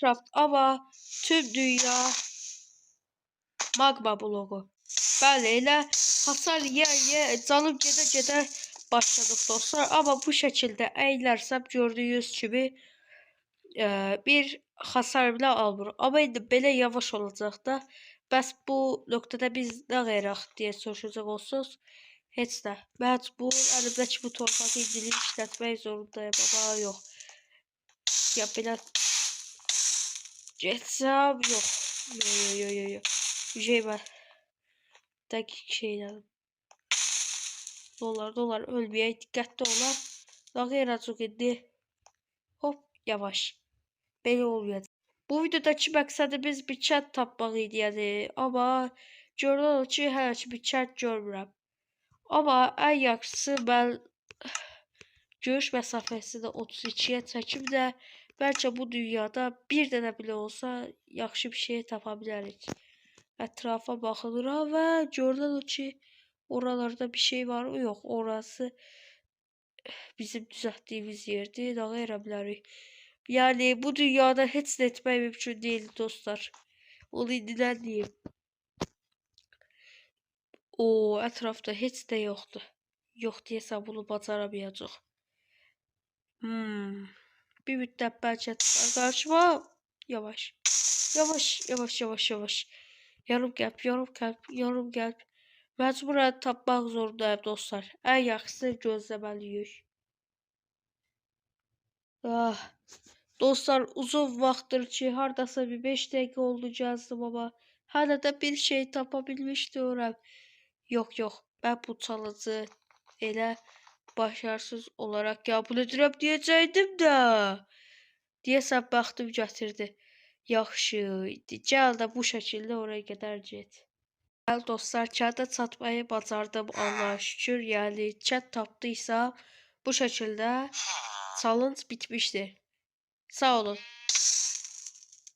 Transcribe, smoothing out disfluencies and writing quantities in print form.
Minecraft ama tüm dünya magma bloğu. Bəli, elə hasar yer canım gedə-gedə başladıq dostlar. Amma bu şəkildə əylərsəm gördüyünüz kimi bir hasar bile almır. Amma indi belə yavaş olacaq da. Bəs bu nöqtədə biz nə qeyraq deyə soruşacaq olsunuz. Heç nə. Məcbur əlimdəki bu torpağı indilik işlətmək zorundayım. Amma yox. Ya belə getsəm yox. Yo. Bir şey var. Dəqiq şeylərim. Dolar ölməyək. Diqqətli olaq. Nə qeyracıq indi. Hop yavaş. Belə olmayacaq. Bu videodakı məqsədimiz bir kənd tapmaq idi yəni. Amma görünür ki, hələ ki bir kənd görmürəm. Amma ən yaxşısı mən görüş məsafəsini 32-yə çəkim də bəlkə bu dünyada bir dənə belə olsa yaxşı bir şey tapa bilərik. Ətrafa baxılıram və görünür ki, oralarda bir şey var mı? Yox, orası bizim düzəltdiyimiz yerdir. Daha elə bilərik. Yani bu dünyada heç nə etmək mümkün deyil dostlar. Onu indidən deyim. O ətrafda heç də yoxdur. Yox deyəsən bunu bacaramayacaq. Bir müddət bəlkə çıxar qarşıma. Yavaş. Yarım qəlb. Məcburən tapmaq zorundayım dostlar. Ən yaxşısı gözləməliyik. Dostlar uzun vaxtdır ki hardasa bir 5 dəqiqə oldu gəldim amma hələ də bir şey tapa bilmiş deyirəm. Yox. Mən bu çalıcı elə başarısız olaraq qəbul edirəm deyəcəkdim də. Deyəsən baxdım gətirdi. Yaxşı idi. Gəl də bu şəkildə oraya qədər get. Gəl dostlar, kəndə çatmayı bacardım Allah'a şükür. Yəni kənd tapdıysam bu şəkildə challenge bitmişdir. Sağ olun.